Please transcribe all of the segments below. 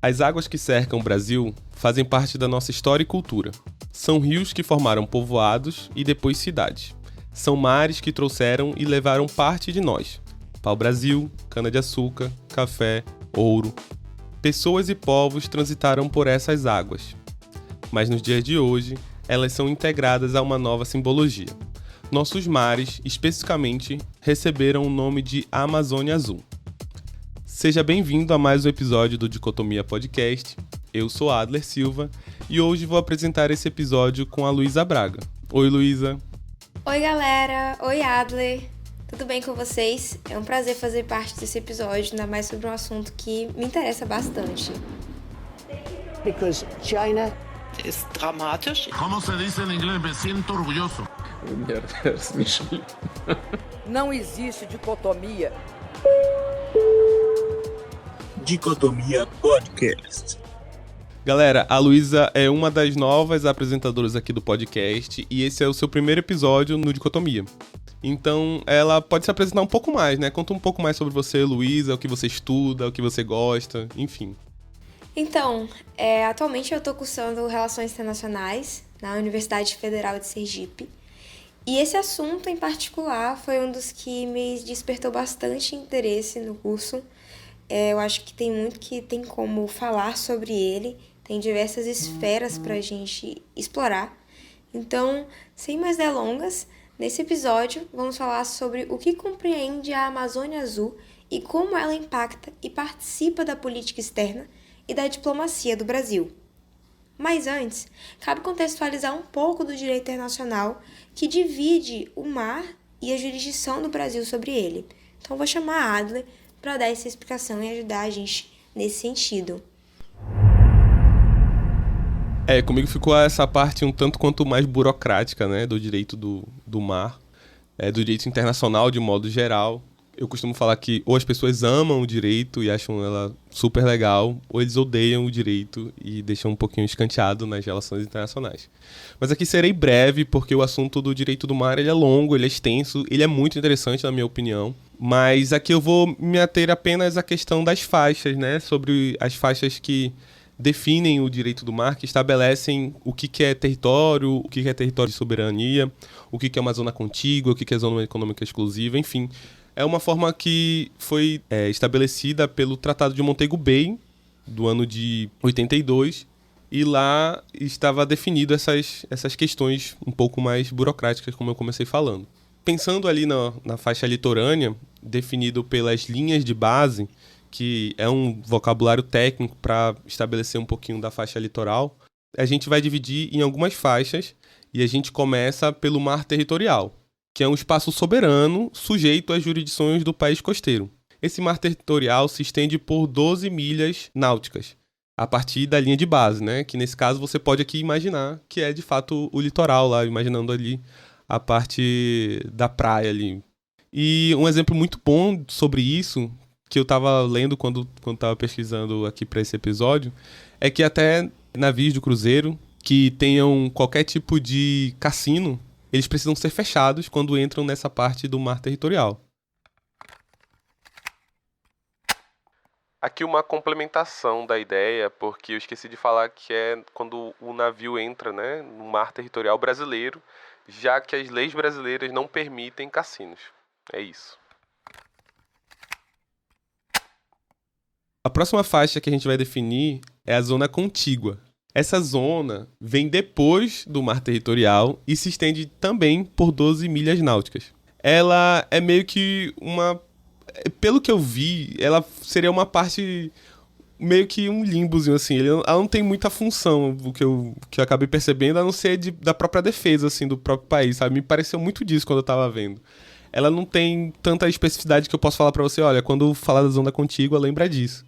As águas que cercam o Brasil fazem parte da nossa história e cultura. São rios que formaram povoados e depois cidades. São mares que trouxeram e levaram parte de nós. Pau-brasil, cana-de-açúcar, café, ouro. Pessoas e povos transitaram por essas águas. Mas nos dias de hoje, elas são integradas a uma nova simbologia. Nossos mares, especificamente, receberam o nome de Amazônia Azul. Seja bem-vindo a mais um episódio do Dicotomia Podcast. Eu sou Adler Silva e hoje vou apresentar esse episódio com a Luísa Braga. Oi, Luísa. Oi, galera. Oi, Adler. Tudo bem com vocês? É um prazer fazer parte desse episódio, ainda mais sobre um assunto que me interessa bastante. Because China ist dramatisch. ¿Cómo se dice en inglés? Me siento orgulloso. Não existe dicotomia. Dicotomia Podcast. Galera, a Luísa é uma das novas apresentadoras aqui do podcast e esse é o seu primeiro episódio no Dicotomia. Então, ela pode se apresentar um pouco mais, né? Conta um pouco mais sobre você, Luísa, o que você estuda, o que você gosta, enfim. Então, atualmente eu estou cursando Relações Internacionais na Universidade Federal de Sergipe. E esse assunto em particular foi um dos que me despertou bastante interesse no curso. Eu acho que tem muito que tem como falar sobre ele, tem diversas esferas para a gente explorar. Então, sem mais delongas, nesse episódio vamos falar sobre o que compreende a Amazônia Azul e como ela impacta e participa da política externa e da diplomacia do Brasil. Mas antes, cabe contextualizar um pouco do direito internacional que divide o mar e a jurisdição do Brasil sobre ele. Então vou chamar a Adler para dar essa explicação e ajudar a gente nesse sentido. Comigo ficou essa parte um tanto quanto mais burocrática, né, do direito do mar, do direito internacional de modo geral. Eu costumo falar que ou as pessoas amam o direito e acham ela super legal, ou eles odeiam o direito e deixam um pouquinho escanteado nas relações internacionais. Mas aqui serei breve, porque o assunto do direito do mar ele é longo, ele é extenso, ele é muito interessante na minha opinião. Mas aqui eu vou me ater apenas à questão das faixas, né? Sobre as faixas que definem o direito do mar, que estabelecem o que é território, o que é território de soberania, o que é uma zona contígua, o que é zona econômica exclusiva, enfim. É uma forma que foi estabelecida pelo Tratado de Montego Bay, do ano de 82, e lá estava definido essas questões um pouco mais burocráticas, como eu comecei falando. Pensando ali na faixa litorânea, definido pelas linhas de base, que é um vocabulário técnico para estabelecer um pouquinho da faixa litoral, a gente vai dividir em algumas faixas e a gente começa pelo mar territorial, que é um espaço soberano sujeito às jurisdições do país costeiro. Esse mar territorial se estende por 12 milhas náuticas, a partir da linha de base, né? Que nesse caso você pode aqui imaginar que é de fato o litoral lá, imaginando ali a parte da praia ali. E um exemplo muito bom sobre isso, que eu estava lendo quando estava pesquisando aqui para esse episódio, é que até navios de cruzeiro que tenham qualquer tipo de cassino, eles precisam ser fechados quando entram nessa parte do mar territorial. Aqui uma complementação da ideia, porque eu esqueci de falar que é quando o navio entra, né, no mar territorial brasileiro, já que as leis brasileiras não permitem cassinos. É isso. A próxima faixa que a gente vai definir é a zona contígua. Essa zona vem depois do mar territorial e se estende também por 12 milhas náuticas. Ela é meio que pelo que eu vi, ela seria uma parte, meio que um limbozinho, assim. Ela não tem muita função, o que eu acabei percebendo, a não ser da própria defesa, assim, do próprio país, sabe? Me pareceu muito disso quando eu tava vendo. Ela não tem tanta especificidade que eu posso falar pra você, olha, quando falar da zona contígua, lembra disso.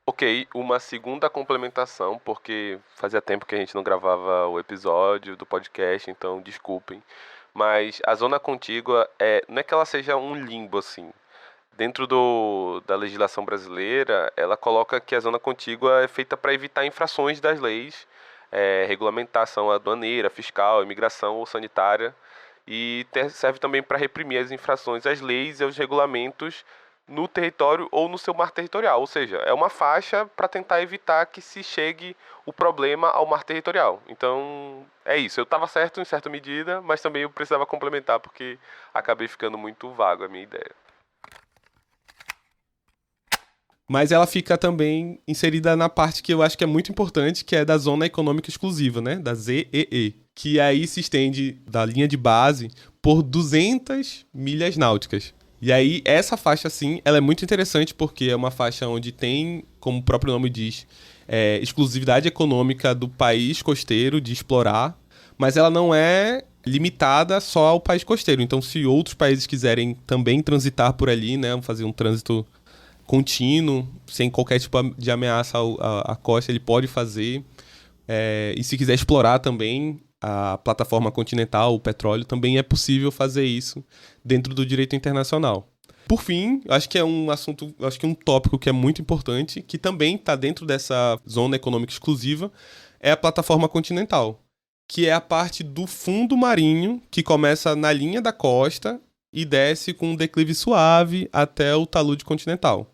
Ok, uma segunda complementação, porque fazia tempo que a gente não gravava o episódio do podcast, então desculpem. Mas a zona contígua, não é que ela seja um limbo, assim. Dentro da legislação brasileira, ela coloca que a zona contígua é feita para evitar infrações das leis, regulamentação aduaneira, fiscal, imigração ou sanitária, e serve também para reprimir as infrações às leis e aos regulamentos no território ou no seu mar territorial. Ou seja, é uma faixa para tentar evitar que se chegue o problema ao mar territorial. Então, é isso. Eu estava certo em certa medida, mas também eu precisava complementar porque acabei ficando muito vago a minha ideia. Mas ela fica também inserida na parte que eu acho que é muito importante, que é da Zona Econômica Exclusiva, né? Da ZEE. Que aí se estende da linha de base por 200 milhas náuticas. E aí, essa faixa, sim, ela é muito interessante porque é uma faixa onde tem, como o próprio nome diz, exclusividade econômica do país costeiro de explorar, mas ela não é limitada só ao país costeiro. Então, se outros países quiserem também transitar por ali, né, fazer um trânsito contínuo, sem qualquer tipo de ameaça à costa, ele pode fazer. E se quiser explorar também a plataforma continental, o petróleo, também é possível fazer isso dentro do direito internacional. Por fim, acho que é um assunto, acho que um tópico que é muito importante, que também está dentro dessa zona econômica exclusiva, é a plataforma continental, que é a parte do fundo marinho que começa na linha da costa e desce com um declive suave até o talude continental.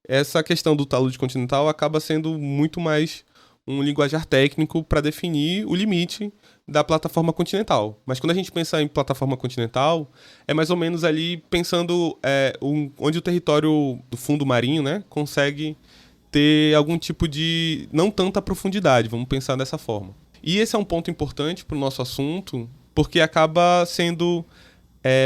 Essa questão do talude continental acaba sendo muito mais um linguajar técnico para definir o limite da plataforma continental. Mas quando a gente pensa em plataforma continental, é mais ou menos ali pensando onde o território do fundo marinho, né, consegue ter algum tipo de não tanta profundidade, vamos pensar dessa forma. E esse é um ponto importante para o nosso assunto, porque acaba sendo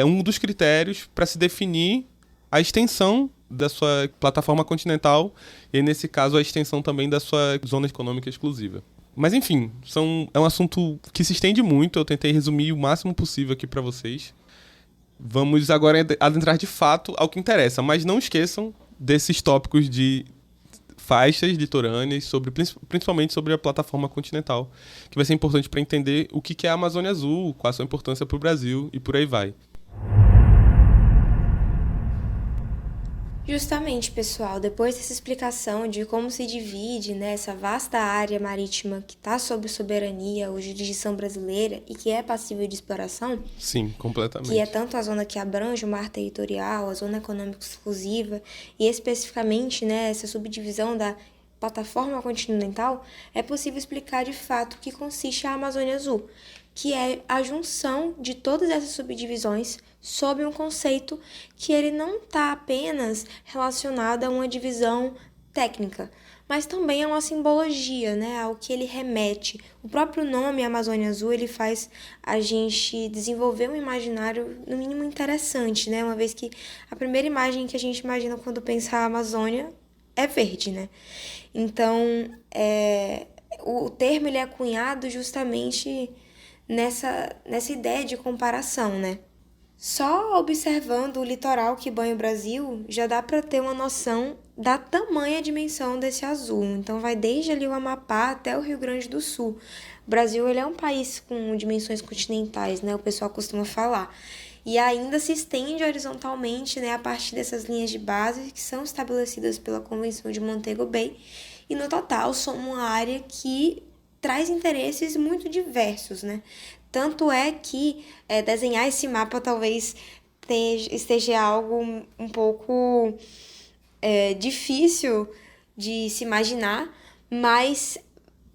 um dos critérios para se definir a extensão da sua plataforma continental e, nesse caso, a extensão também da sua zona econômica exclusiva. Mas, enfim, é um assunto que se estende muito. Eu tentei resumir o máximo possível aqui para vocês. Vamos agora adentrar de fato ao que interessa, mas não esqueçam desses tópicos de faixas litorâneas, principalmente sobre a plataforma continental, que vai ser importante para entender o que é a Amazônia Azul, qual a sua importância para o Brasil e por aí vai. Justamente, pessoal, depois dessa explicação de como se divide, né, essa vasta área marítima que está sob soberania ou jurisdição brasileira e que é passível de exploração, sim, completamente, que é tanto a zona que abrange o mar territorial, a zona econômica exclusiva e especificamente, né, essa subdivisão da plataforma continental, é possível explicar de fato o que consiste a Amazônia Azul, que é a junção de todas essas subdivisões sob um conceito que ele não está apenas relacionado a uma divisão técnica, mas também a uma simbologia, né, ao que ele remete. O próprio nome Amazônia Azul, ele faz a gente desenvolver um imaginário, no mínimo, interessante, né, uma vez que a primeira imagem que a gente imagina quando pensa a Amazônia é verde, né. Então, o termo ele é cunhado justamente nessa ideia de comparação, né. Só observando o litoral que banha o Brasil, já dá para ter uma noção da tamanha dimensão desse azul. Então, vai desde ali o Amapá até o Rio Grande do Sul. O Brasil ele é um país com dimensões continentais, né? O pessoal costuma falar. E ainda se estende horizontalmente, né, a partir dessas linhas de base que são estabelecidas pela Convenção de Montego Bay. E, no total, são uma área que traz interesses muito diversos, né? Tanto é que desenhar esse mapa talvez esteja algo um pouco difícil de se imaginar, mas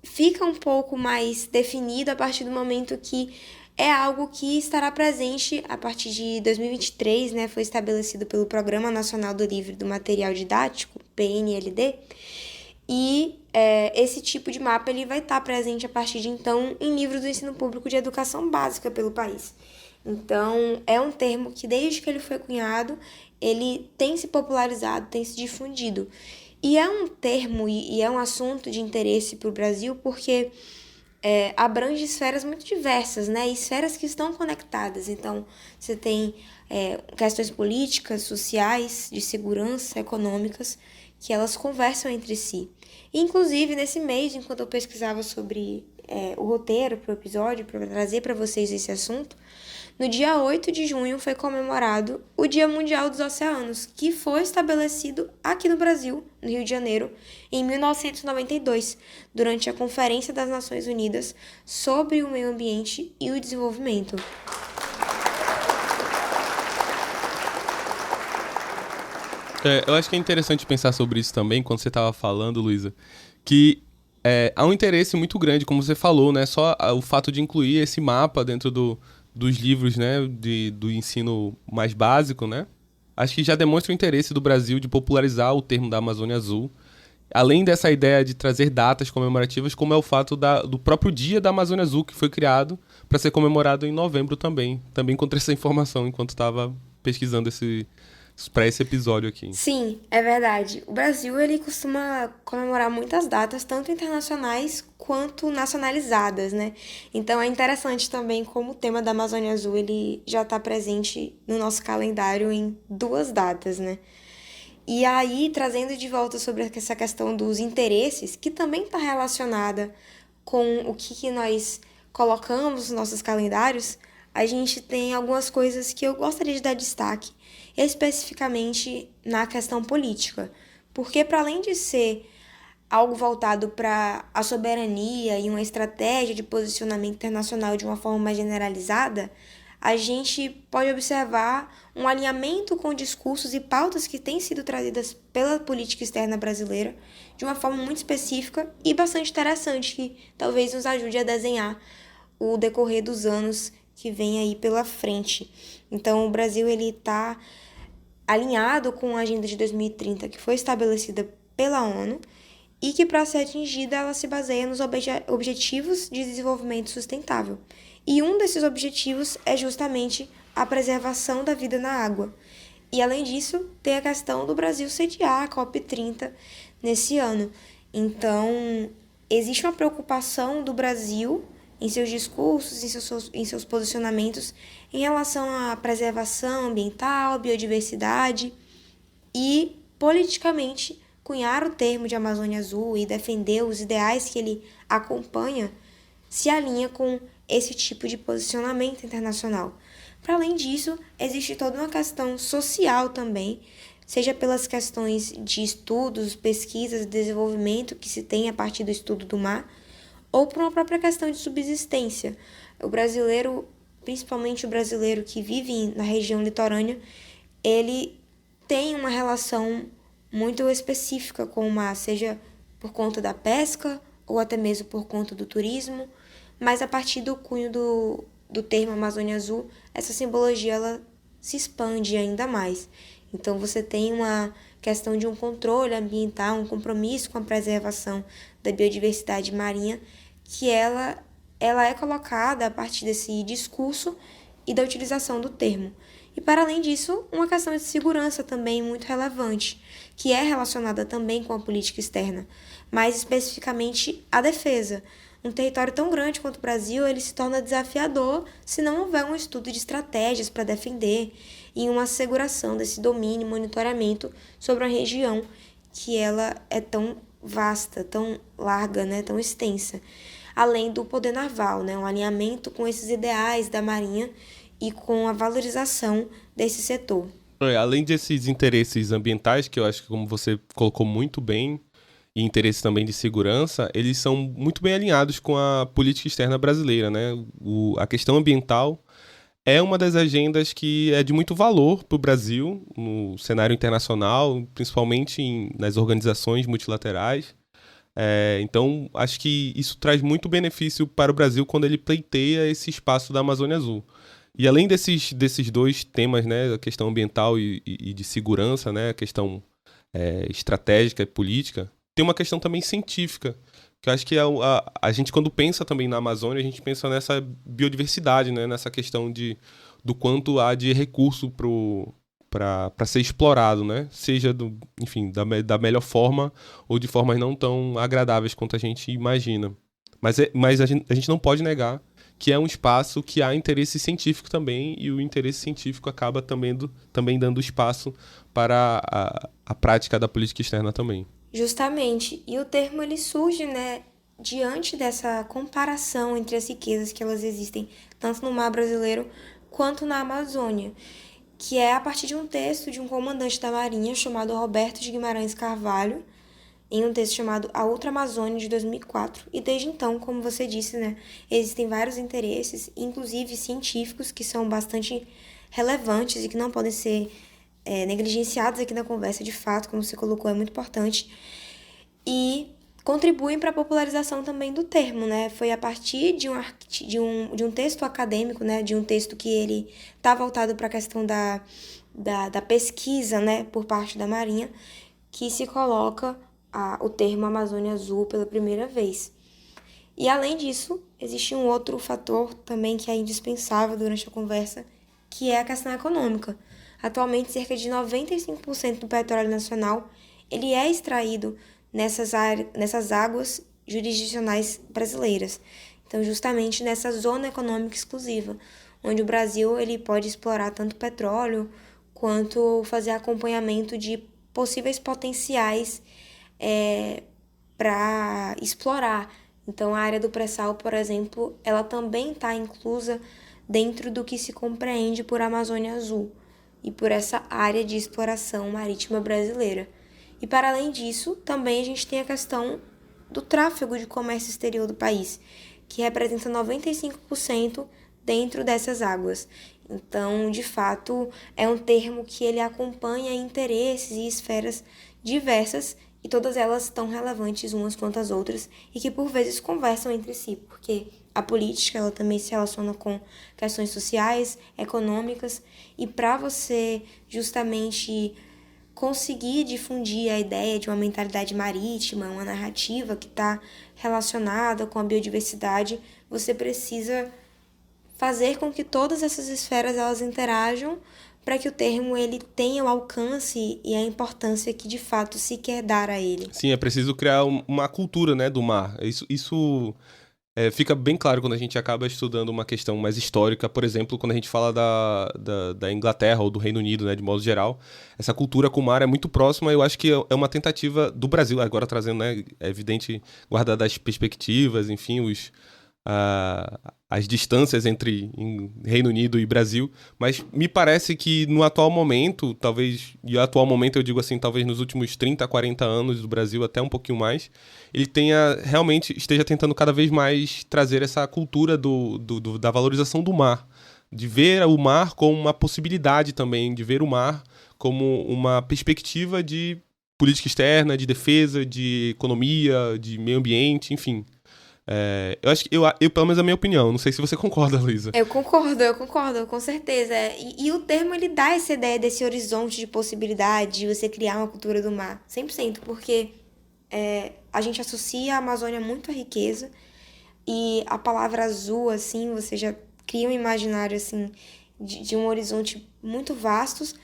fica um pouco mais definido a partir do momento que é algo que estará presente a partir de 2023, né? Foi estabelecido pelo Programa Nacional do Livro do Material Didático, PNLD, e esse tipo de mapa ele vai estar presente a partir de então em livros do ensino público de educação básica pelo país. Então, é um termo que desde que ele foi cunhado, ele tem se popularizado, tem se difundido. E é um termo e é um assunto de interesse para o Brasil porque abrange esferas muito diversas, né? Esferas que estão conectadas. Então, você tem questões políticas, sociais, de segurança, econômicas, que elas conversam entre si. Inclusive, nesse mês, enquanto eu pesquisava sobre o roteiro para o episódio, para trazer para vocês esse assunto, no dia 8 de junho foi comemorado o Dia Mundial dos Oceanos, que foi estabelecido aqui no Brasil, no Rio de Janeiro, em 1992, durante a Conferência das Nações Unidas sobre o Meio Ambiente e o Desenvolvimento. Eu acho que é interessante pensar sobre isso também, quando você estava falando, Luísa, que há um interesse muito grande, como você falou, né? Só o fato de incluir esse mapa dentro dos livros, né? Do ensino mais básico, né? Acho que já demonstra o interesse do Brasil de popularizar o termo da Amazônia Azul. Além dessa ideia de trazer datas comemorativas, como é o fato do próprio Dia da Amazônia Azul, que foi criado para ser comemorado em novembro também. Também encontrei essa informação enquanto estava pesquisando para esse episódio aqui. Sim, é verdade. O Brasil, ele costuma comemorar muitas datas, tanto internacionais quanto nacionalizadas, né? Então é interessante também como o tema da Amazônia Azul, ele já está presente no nosso calendário em 2 datas, né? E aí, trazendo de volta sobre essa questão dos interesses, que também está relacionada com o que nós colocamos nos nossos calendários, a gente tem algumas coisas que eu gostaria de dar destaque, especificamente na questão política. Porque, para além de ser algo voltado para a soberania e uma estratégia de posicionamento internacional de uma forma mais generalizada, a gente pode observar um alinhamento com discursos e pautas que têm sido trazidas pela política externa brasileira de uma forma muito específica e bastante interessante, que talvez nos ajude a desenhar o decorrer dos anos que vem aí pela frente. Então, o Brasil ele está alinhado com a Agenda de 2030, que foi estabelecida pela ONU, e que, para ser atingida, ela se baseia nos Objetivos de Desenvolvimento Sustentável. E um desses objetivos é justamente a preservação da vida na água. E, além disso, tem a questão do Brasil sediar a COP30 nesse ano. Então, existe uma preocupação do Brasil em seus discursos, em seus posicionamentos em relação à preservação ambiental, biodiversidade e, politicamente, cunhar o termo de Amazônia Azul e defender os ideais que ele acompanha se alinha com esse tipo de posicionamento internacional. Para além disso, existe toda uma questão social também, seja pelas questões de estudos, pesquisas e desenvolvimento que se tem a partir do estudo do mar, ou por uma própria questão de subsistência. O brasileiro, principalmente o brasileiro que vive na região litorânea, ele tem uma relação muito específica com o mar, seja por conta da pesca ou até mesmo por conta do turismo, mas a partir do cunho do termo Amazônia Azul, essa simbologia ela se expande ainda mais. Então você tem uma questão de um controle ambiental, um compromisso com a preservação da biodiversidade marinha, que ela é colocada a partir desse discurso e da utilização do termo. E, para além disso, uma questão de segurança também muito relevante, que é relacionada também com a política externa, mais especificamente a defesa. Um território tão grande quanto o Brasil, ele se torna desafiador se não houver um estudo de estratégias para defender e uma asseguração desse domínio e monitoramento sobre uma região que ela é tão vasta, tão larga, né, tão extensa. Além do poder naval, né, um alinhamento com esses ideais da Marinha e com a valorização desse setor. Além desses interesses ambientais, que eu acho que, como você colocou muito bem, e interesses também de segurança, eles são muito bem alinhados com a política externa brasileira, né? A questão ambiental é uma das agendas que é de muito valor para o Brasil no cenário internacional, principalmente nas organizações multilaterais. Então, acho que isso traz muito benefício para o Brasil quando ele pleiteia esse espaço da Amazônia Azul. E além desses 2 temas, né, a questão ambiental e de segurança, né, a questão estratégica e política, tem uma questão também científica, que eu acho que a gente, quando pensa também na Amazônia, a gente pensa nessa biodiversidade, né, nessa questão do quanto há de recurso para ser explorado, né, seja enfim, da melhor forma ou de formas não tão agradáveis quanto a gente imagina. Mas a gente não pode negar que é um espaço que há interesse científico também, e o interesse científico acaba também dando espaço para a prática da política externa também. Justamente, e o termo ele surge, né, diante dessa comparação entre as riquezas que elas existem, tanto no mar brasileiro quanto na Amazônia, que é a partir de um texto de um comandante da Marinha chamado Roberto de Guimarães Carvalho, em um texto chamado A Outra Amazônia, de 2004. E desde então, como você disse, né, existem vários interesses, inclusive científicos, que são bastante relevantes e que não podem ser negligenciados aqui na conversa, de fato, como você colocou, é muito importante, e contribuem para a popularização também do termo, né? Foi a partir de um texto acadêmico, né? De um texto que ele está voltado para a questão da pesquisa, né? Por parte da Marinha, que se coloca o termo Amazônia Azul pela primeira vez. E, além disso, existe um outro fator também que é indispensável durante a conversa, que é a questão econômica. Atualmente, cerca de 95% do petróleo nacional ele é extraído nessas águas jurisdicionais brasileiras. Então, justamente nessa zona econômica exclusiva, onde o Brasil ele pode explorar tanto petróleo quanto fazer acompanhamento de possíveis potenciais para explorar. Então, a área do pré-sal, por exemplo, ela também está inclusa dentro do que se compreende por Amazônia Azul e por essa área de exploração marítima brasileira. E, para além disso, também a gente tem a questão do tráfego de comércio exterior do país, que representa 95% dentro dessas águas. Então, de fato, é um termo que ele acompanha interesses e esferas diversas, e todas elas estão relevantes umas quanto as outras, e que por vezes conversam entre si, porque a política ela também se relaciona com questões sociais, econômicas, e para você justamente conseguir difundir a ideia de uma mentalidade marítima, uma narrativa que está relacionada com a biodiversidade, você precisa fazer com que todas essas esferas elas interajam para que o termo ele tenha o alcance e a importância que de fato se quer dar a ele. Sim, é preciso criar uma cultura, né, do mar. Isso fica bem claro quando a gente acaba estudando uma questão mais histórica, por exemplo, quando a gente fala da Inglaterra ou do Reino Unido, né, de modo geral. Essa cultura com o mar é muito próxima, eu acho que é uma tentativa do Brasil, agora trazendo, né, é evidente, guardadas as perspectivas, enfim, as distâncias entre Reino Unido e Brasil, mas me parece que no atual momento, talvez, e atual momento eu digo assim, talvez nos últimos 30, 40 anos do Brasil, até um pouquinho mais, ele esteja tentando cada vez mais trazer essa cultura da valorização do mar, de ver o mar como uma possibilidade também, de ver o mar como uma perspectiva de política externa, de defesa, de economia, de meio ambiente, enfim. Eu acho que, pelo menos a minha opinião, não sei se você concorda, Luísa. Eu concordo, com certeza. E o termo, ele dá essa ideia desse horizonte de possibilidade de você criar uma cultura do mar, 100%, porque a gente associa a Amazônia muito à riqueza, e a palavra azul, assim, você já cria um imaginário, assim, de um horizonte muito vasto,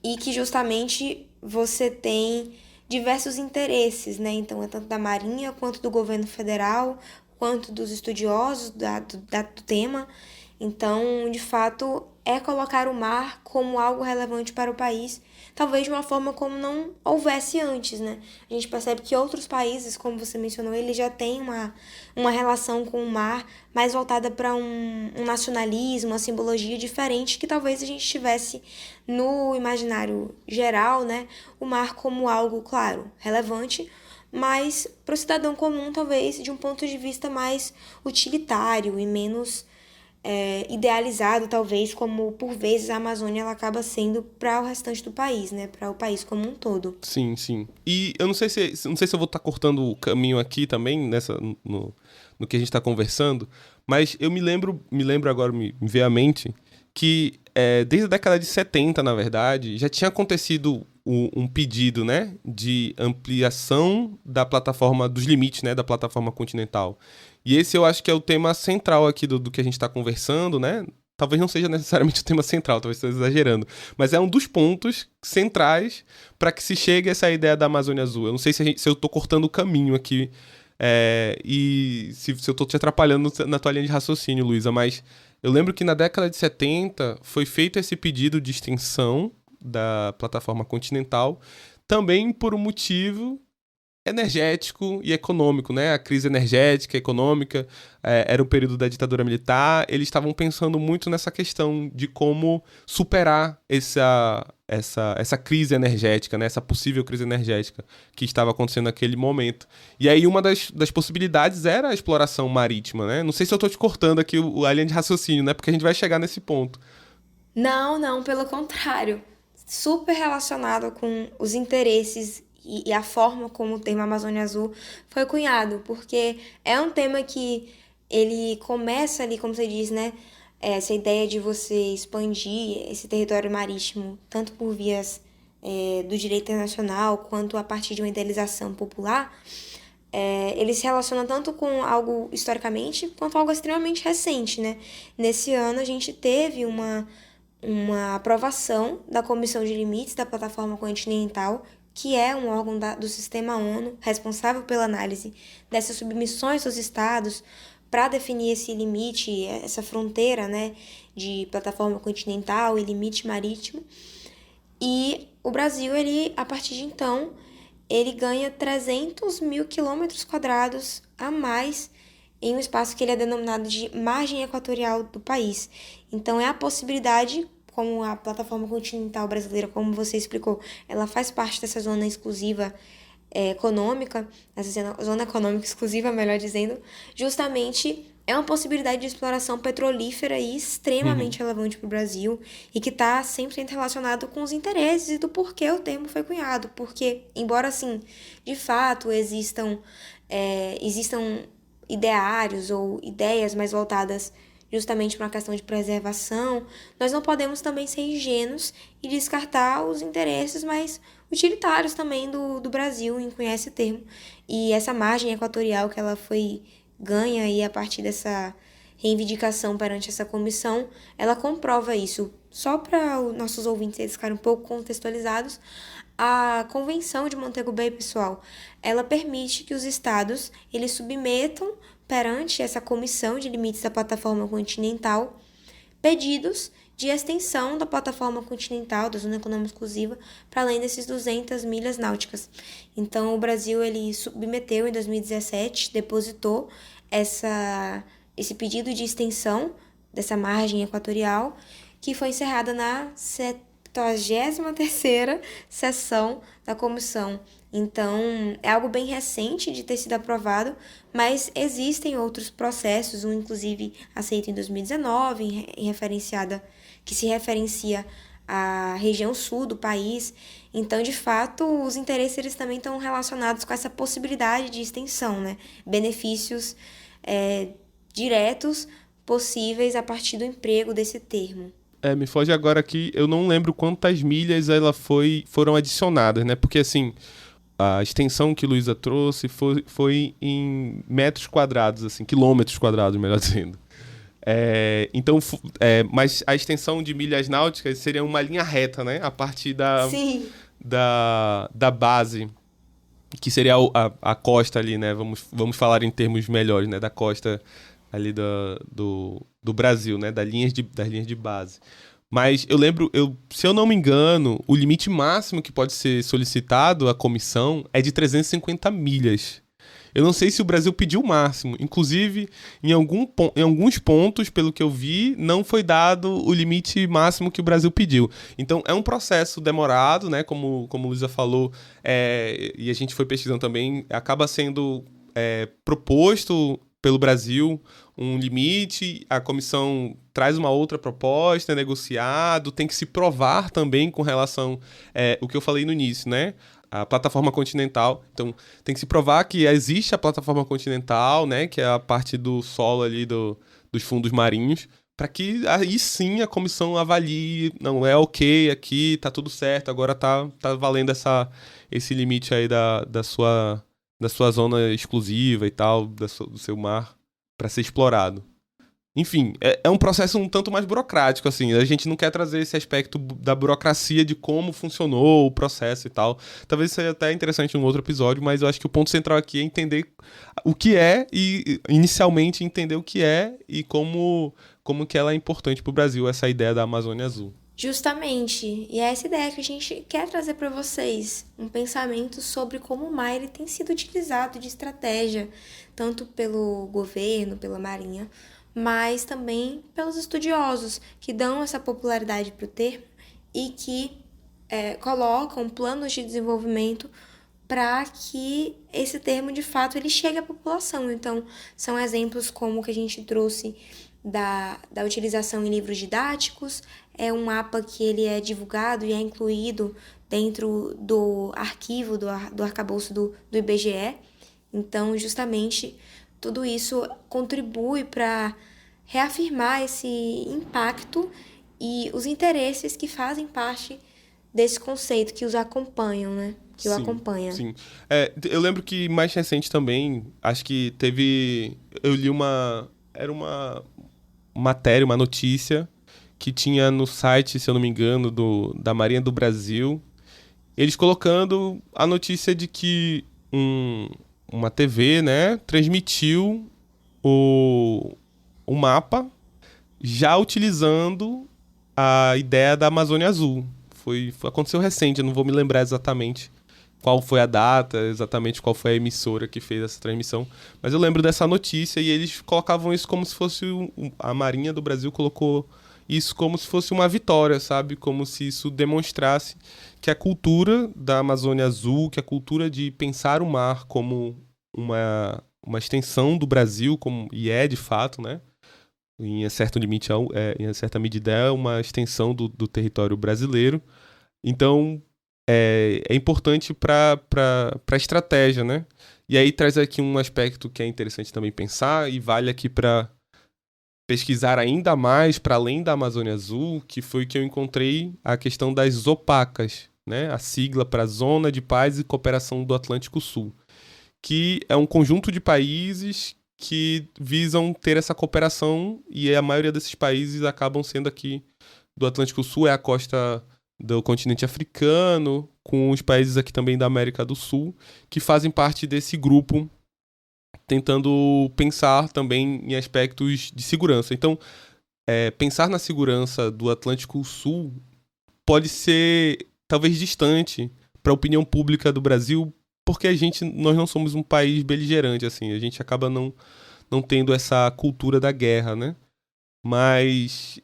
e que justamente você tem diversos interesses, né? Então, é tanto da Marinha, quanto do governo federal, quanto dos estudiosos do tema. Então, de fato, é colocar o mar como algo relevante para o país, talvez de uma forma como não houvesse antes, né? A gente percebe que outros países, como você mencionou, eles já têm uma relação com o mar mais voltada para um nacionalismo, uma simbologia diferente que talvez a gente tivesse no imaginário geral, né? O mar como algo, claro, relevante, mas para o cidadão comum, talvez de um ponto de vista mais utilitário e menos idealizado, talvez, como por vezes a Amazônia ela acaba sendo para o restante do país, né? Para o país como um todo. Sim, sim. E eu não sei se eu vou estar cortando o caminho aqui também, no que a gente está conversando, mas eu me lembro agora, me veio à mente, que desde a década de 70, na verdade, já tinha acontecido um pedido, né, de ampliação da plataforma, dos limites, né, da plataforma continental. E esse eu acho que é o tema central aqui do que a gente está conversando, né? Talvez não seja necessariamente o tema central, talvez estou exagerando, mas é um dos pontos centrais para que se chegue a essa ideia da Amazônia Azul. Eu não sei se eu estou cortando o caminho aqui e se eu estou te atrapalhando na tua linha de raciocínio, Luísa, mas eu lembro que na década de 70 foi feito esse pedido de extensão da plataforma continental, também por um motivo energético e econômico, né? A crise energética, econômica, era o período da ditadura militar, eles estavam pensando muito nessa questão de como superar essa crise energética, né? Essa possível crise energética que estava acontecendo naquele momento. E aí uma das possibilidades era a exploração marítima, né? Não sei se eu estou te cortando aqui a linha de raciocínio, né? Porque a gente vai chegar nesse ponto. Não, pelo contrário. Super relacionado com os interesses e a forma como o termo Amazônia Azul foi cunhado, porque é um tema que ele começa ali, como você diz, né? Essa ideia de você expandir esse território marítimo, tanto por vias do direito internacional, quanto a partir de uma idealização popular, ele se relaciona tanto com algo historicamente, quanto algo extremamente recente, né? Nesse ano a gente teve uma aprovação da Comissão de Limites da Plataforma Continental, que é um órgão do Sistema ONU responsável pela análise dessas submissões dos estados para definir esse limite, essa fronteira, né, de plataforma continental e limite marítimo. E o Brasil, ele, a partir de então, ele ganha 300 mil quilômetros quadrados a mais em um espaço que ele é denominado de margem equatorial do país. Então, é a possibilidade, como a plataforma continental brasileira, como você explicou, ela faz parte dessa zona exclusiva econômica, essa zona econômica exclusiva, melhor dizendo, justamente é uma possibilidade de exploração petrolífera e extremamente relevante para o Brasil e que está 100% relacionado com os interesses e do porquê o termo foi cunhado. Porque, embora, assim, de fato existam ideários ou ideias mais voltadas justamente para uma questão de preservação, nós não podemos também ser ingênuos e descartar os interesses mais utilitários também do Brasil em cunhar esse termo. E essa margem equatorial que ela foi ganha aí a partir dessa reivindicação perante essa comissão, ela comprova isso. Só para os nossos ouvintes eles ficarem um pouco contextualizados, a Convenção de Montego Bay, pessoal, ela permite que os estados eles submetam perante essa comissão de limites da plataforma continental pedidos de extensão da plataforma continental, da zona econômica exclusiva, para além desses 200 milhas náuticas. Então, o Brasil ele submeteu em 2017, depositou esse pedido de extensão dessa margem equatorial, que foi encerrada na 73ª sessão da comissão. Então, é algo bem recente de ter sido aprovado, mas existem outros processos, um inclusive aceito em 2019, que se referencia à região sul do país. Então, de fato, os interesses eles também estão relacionados com essa possibilidade de extensão, né? Benefícios diretos possíveis a partir do emprego desse termo. Me foge agora que eu não lembro quantas milhas foram adicionadas, né? Porque, assim, a extensão que Luísa trouxe foi em metros quadrados, assim, quilômetros quadrados, melhor dizendo. Então, mas a extensão de milhas náuticas seria uma linha reta, né? A partir da base, que seria a costa ali, né? Vamos falar em termos melhores, né? Da costa ali do Brasil, né? Das linhas de base. Mas eu lembro, se eu não me engano, o limite máximo que pode ser solicitado à comissão é de 350 milhas. Eu não sei se o Brasil pediu o máximo. Inclusive, em alguns pontos, pelo que eu vi, não foi dado o limite máximo que o Brasil pediu. Então, é um processo demorado, né? Como a Luísa falou, e a gente foi pesquisando também, acaba sendo proposto pelo Brasil um limite, a comissão traz uma outra proposta, é negociado, tem que se provar também com relação o que eu falei no início, né? A plataforma continental. Então, tem que se provar que existe a plataforma continental, né? Que é a parte do solo ali dos fundos marinhos, para que aí sim a comissão avalie, não é ok aqui, tá tudo certo, agora tá valendo esse limite aí da sua zona exclusiva e tal, do seu mar, para ser explorado. Enfim, é um processo um tanto mais burocrático, assim. A gente não quer trazer esse aspecto da burocracia de como funcionou o processo e tal. Talvez seja até interessante em um outro episódio, mas eu acho que o ponto central aqui é entender o que é e, inicialmente, entender o que é e como que ela é importante para o Brasil, essa ideia da Amazônia Azul. Justamente, e é essa ideia que a gente quer trazer para vocês, um pensamento sobre como o mar ele tem sido utilizado de estratégia, tanto pelo governo, pela Marinha, mas também pelos estudiosos que dão essa popularidade para o termo e que colocam planos de desenvolvimento para que esse termo, de fato, ele chegue à população. Então, são exemplos como o que a gente trouxe da utilização em livros didáticos. É um mapa que ele é divulgado e é incluído dentro do arquivo, do arcabouço do IBGE. Então, justamente, tudo isso contribui para reafirmar esse impacto e os interesses que fazem parte desse conceito, que os acompanham, né? Que o acompanha. Sim. Eu lembro que mais recente também, acho que teve... Eu li era uma matéria, uma notícia que tinha no site, se eu não me engano, da Marinha do Brasil, eles colocando a notícia de que uma TV, né, transmitiu o mapa já utilizando a ideia da Amazônia Azul. Aconteceu recente, eu não vou me lembrar exatamente qual foi a data, exatamente qual foi a emissora que fez essa transmissão, mas eu lembro dessa notícia e eles colocavam isso como se fosse... A Marinha do Brasil colocou isso como se fosse uma vitória, sabe? Como se isso demonstrasse que a cultura da Amazônia Azul, que a cultura de pensar o mar como uma extensão do Brasil, e é de fato, né? Em certo limite, em certa medida, é uma extensão do território brasileiro. Então, é importante para a estratégia, né? E aí traz aqui um aspecto que é interessante também pensar e vale aqui para pesquisar ainda mais para além da Amazônia Azul, que foi que eu encontrei a questão das ZOPACas, né? A sigla para Zona de Paz e Cooperação do Atlântico Sul, que é um conjunto de países que visam ter essa cooperação e a maioria desses países acabam sendo aqui do Atlântico Sul, é a costa do continente africano, com os países aqui também da América do Sul, que fazem parte desse grupo, tentando pensar também em aspectos de segurança. Então, pensar na segurança do Atlântico Sul pode ser talvez distante para a opinião pública do Brasil, porque nós não somos um país beligerante, assim, a gente acaba não tendo essa cultura da guerra, né? Mas,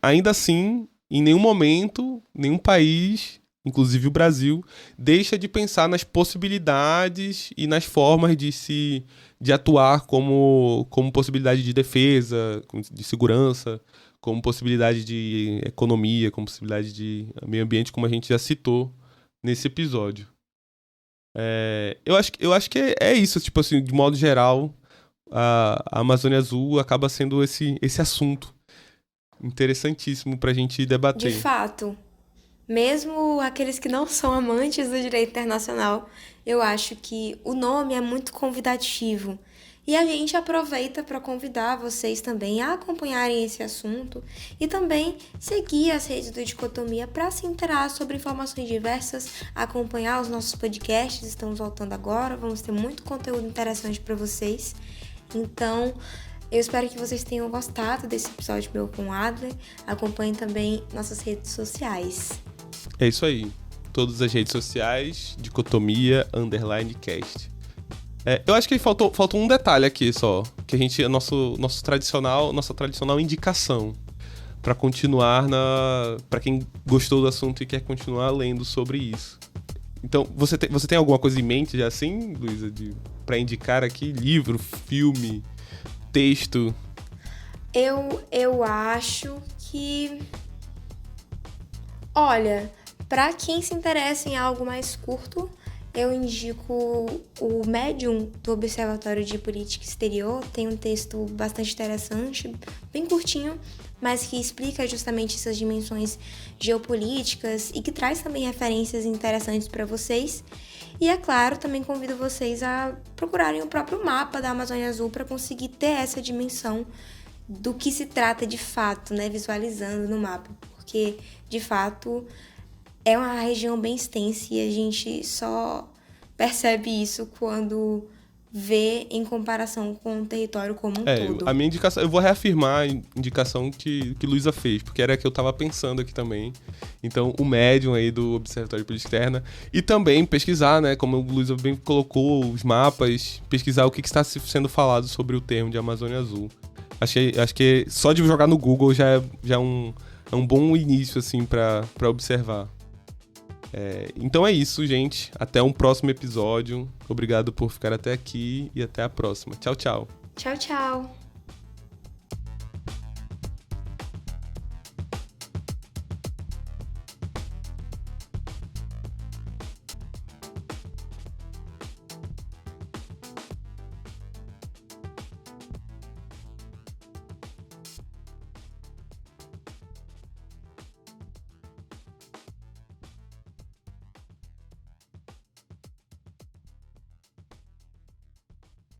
ainda assim, em nenhum momento, nenhum país, inclusive o Brasil, deixa de pensar nas possibilidades e nas formas de atuar como possibilidade de defesa, de segurança, como possibilidade de economia, como possibilidade de meio ambiente, como a gente já citou nesse episódio. Eu acho que é isso, tipo assim, de modo geral, a Amazônia Azul acaba sendo esse assunto interessantíssimo pra gente debater. De fato, mesmo aqueles que não são amantes do direito internacional, eu acho que o nome é muito convidativo. E a gente aproveita para convidar vocês também a acompanharem esse assunto e também seguir as redes do Dicotomia para se inteirar sobre informações diversas, acompanhar os nossos podcasts, estamos voltando agora, vamos ter muito conteúdo interessante para vocês. Então, eu espero que vocês tenham gostado desse episódio meu com o Adler. Acompanhem também nossas redes sociais. É isso aí. Todas as redes sociais, Dicotomia_cast. Eu acho que faltou um detalhe aqui só, que a gente, nossa tradicional indicação para continuar para quem gostou do assunto e quer continuar lendo sobre isso. Então, você tem alguma coisa em mente já assim, Luísa, para indicar aqui? Livro, filme, texto? Eu acho que... Olha, para quem se interessa em algo mais curto, eu indico o Medium do Observatório de Política Exterior. Tem um texto bastante interessante, bem curtinho, mas que explica justamente essas dimensões geopolíticas e que traz também referências interessantes para vocês. E, é claro, também convido vocês a procurarem o próprio mapa da Amazônia Azul para conseguir ter essa dimensão do que se trata de fato, né, visualizando no mapa. Porque, de fato, é uma região bem extensa e a gente só percebe isso quando vê em comparação com o território como um todo. A minha indicação, eu vou reafirmar a indicação que Luísa fez, porque era a que eu estava pensando aqui também. Então, o Medium aí do Observatório de Política Externa. E também pesquisar, né, como a Luísa bem colocou, os mapas, pesquisar o que está sendo falado sobre o termo de Amazônia Azul. Acho que só de jogar no Google já é um bom início, assim, para observar. Então é isso, gente. Até um próximo episódio. Obrigado por ficar até aqui e até a próxima. Tchau, tchau. Tchau, tchau.